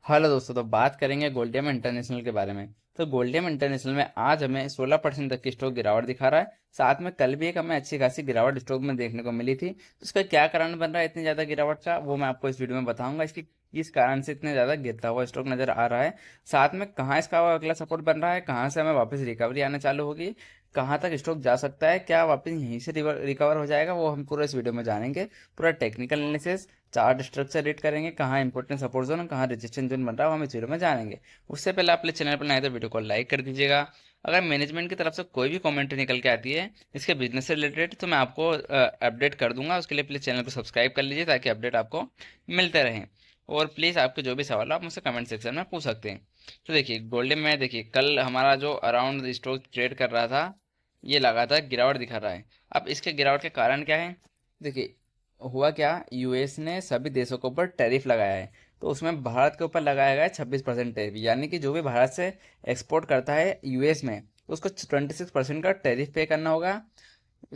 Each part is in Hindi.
हेलो दोस्तों, तो बात करेंगे गोल्डियम इंटरनेशनल के बारे में। तो गोल्डियम इंटरनेशनल में आज हमें 16% तक की स्टॉक गिरावट दिखा रहा है। साथ में कल भी एक हमें अच्छी खासी गिरावट स्टॉक में देखने को मिली थी। तो इसका क्या कारण बन रहा है इतनी ज़्यादा गिरावट का, वो मैं आपको इस वीडियो में बताऊंगा। इसकी किस कारण से इतने ज़्यादा गिरता हुआ स्टॉक नज़र आ रहा है, साथ में कहाँ इसका अगला सपोर्ट बन रहा है, कहाँ से हमें वापस रिकवरी आना चालू होगी, कहाँ तक स्टॉक जा सकता है, क्या वापस यहीं से रिकवर हो जाएगा, वो हम पूरा इस वीडियो में जानेंगे। पूरा technical analysis, chart structure read करेंगे, कहाँ इंपॉर्टेंट सपोर्ट जोन, कहाँ रेजिस्टेंस जोन बन रहा है, वो हम इस वीडियो में जानेंगे। उससे पहले आप अपने चैनल पर नए तो वीडियो को लाइक कर दीजिएगा। अगर मैनेजमेंट की तरफ से कोई भी कमेंट निकल के आती है इसके बिजनेस से रिलेटेड, तो मैं आपको अपडेट कर दूंगा। उसके लिए प्लीज़ चैनल को सब्सक्राइब कर लीजिए ताकि अपडेट आपको मिलते रहें। और प्लीज़ आपके जो भी सवाल हो आप मुझसे कमेंट सेक्शन में पूछ सकते हैं। तो देखिए गोल्डन में, देखिए कल हमारा जो अराउंड स्टॉक ट्रेड कर रहा था, ये लगातार गिरावट दिखा रहा है। अब इसके गिरावट के कारण क्या है, देखिए हुआ क्या, यूएस ने सभी देशों के ऊपर टैरिफ लगाया है। तो उसमें भारत के ऊपर लगाया गया है 26% टैरिफ, यानी कि जो भी भारत से एक्सपोर्ट करता है यूएस में, तो उसको 26% का टैरिफ पे करना होगा।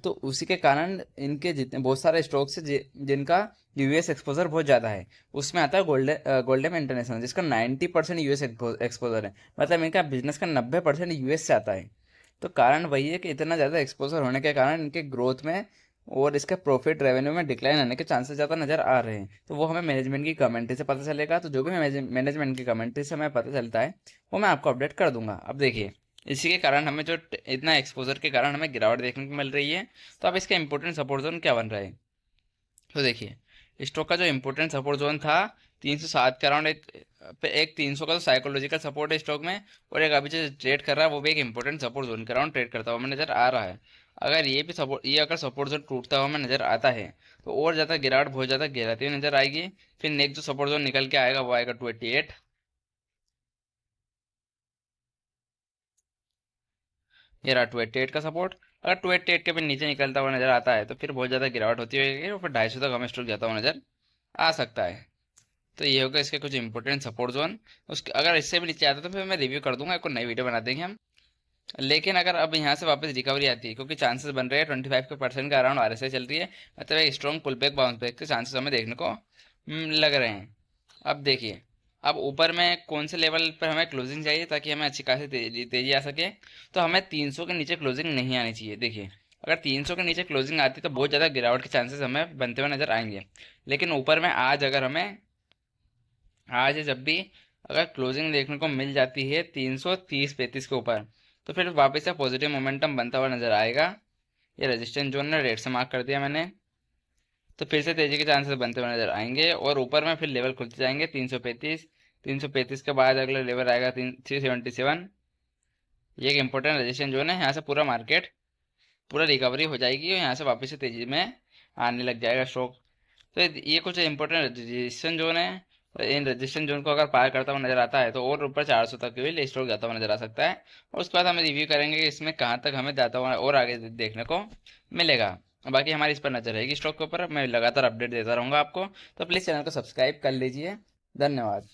तो उसी के कारण इनके जितने बहुत सारे स्टॉक्स है जिनका यूएस एक्सपोजर बहुत ज़्यादा है, उसमें आता है गोल्डन इंटरनेशनल, जिसका 90% यूएस एक्सपोजर है। मतलब इनका बिजनेस का 90% यूएस से आता है। तो कारण वही है कि इतना ज़्यादा एक्सपोजर होने के कारण इनके ग्रोथ में और इसके प्रॉफिट रेवेन्यू में डिक्लाइन आने के चांसेस ज़्यादा नज़र आ रहे हैं। तो वो हमें मैनेजमेंट की कमेंट्री से पता चलेगा। तो जो भी मैनेजमेंट की कमेंट्री से हमें पता चलता है वो मैं आपको अपडेट कर दूंगा। अब देखिए इसी के कारण हमें जो इतना एक्सपोजर के कारण हमें गिरावट देखने को मिल रही है। तो अब इसका इंपॉर्टेंट सपोर्ट जोन क्या बन रहा है, तो देखिए स्टॉक का जो इम्पोर्टेंट सपोर्ट जोन था 307 के अराउंड, एक 300 का तो साइकोलॉजिकल सपोर्ट है स्टॉक में, और एक अभी जो ट्रेड कर रहा है वो भी एक इम्पोर्टेंट सपोर्ट जोन के अराउंड ट्रेड करता हुआ हमें नजर आ रहा है। अगर ये अगर सपोर्ट जोन टूटता हुआ हमें नजर आता है तो और ज़्यादा गिरावट बहुत ज़्यादा गिराती हुई नजर आएगी। फिर नेक्स्ट जो सपोर्ट जोन निकल के आएगा वो आएगा 288। ये रहा 288 का सपोर्ट। अगर 288 के भी नीचे निकलता हुआ नजर आता है तो फिर बहुत ज़्यादा गिरावट होती होगी और फिर 250 तक हमें स्टॉक जाता हुआ नजर आ सकता है। तो ये होगा इसके कुछ इंपॉर्टेंट सपोर्ट जोन। उसके अगर इससे भी नीचे आता है तो फिर मैं रिव्यू कर दूंगा, एक और नई वीडियो बना देंगे हम। लेकिन अगर अब यहाँ से वापस रिकवरी आती है, क्योंकि चांसेस बन रहे हैं 25% का अराउंड आरएसआई चल रही है, मतलब एक strong pull back bounce back के चांसेस हमें देखने को लग रहे हैं। अब देखिए, अब ऊपर में कौन से लेवल पर हमें क्लोजिंग चाहिए ताकि हमें अच्छी खासी तेजी आ सके। तो हमें 300 के नीचे क्लोजिंग नहीं आनी चाहिए। देखिए अगर 300 के नीचे क्लोजिंग आती तो बहुत ज़्यादा गिरावट के चांसेस हमें बनते हुए नजर आएंगे। लेकिन ऊपर में आज अगर हमें, आज है जब भी, अगर क्लोजिंग देखने को मिल जाती है 330-35 के ऊपर, तो फिर वापस से पॉजिटिव मोमेंटम बनता हुआ नजर आएगा। ये रेजिस्टेंस जोन ने रेड से मार्क कर दिया मैंने। तो फिर से तेजी के चांसेस बनते हुए नजर आएंगे और ऊपर में फिर लेवल खुलते जाएंगे 335। 335 के बाद अगला लेवल आएगा 377। ये एक इंपॉर्टेंट रेजिस्टेंस जोन है, यहाँ से पूरा मार्केट पूरा रिकवरी हो जाएगी और यहाँ से वापस से तेजी में आने लग जाएगा स्टॉक। तो ये कुछ इंपॉर्टेंट रजिस्ट्रेशन जोन है। और इन रजिस्ट्रेशन जोन को अगर पार करता हुआ नजर आता है तो और ऊपर 400 तक के भी स्टॉक जाता हुआ नजर आ सकता है। और उसके बाद हमें रिव्यू करेंगे कि इसमें कहाँ तक हमें जाता हुआ और आगे देखने को मिलेगा। बाकी हमारी इस पर नजर रहेगी स्टॉक के ऊपर, मैं लगातार अपडेट देता रहूंगा आपको। तो प्लीज़ चैनल को सब्सक्राइब कर लीजिए। धन्यवाद।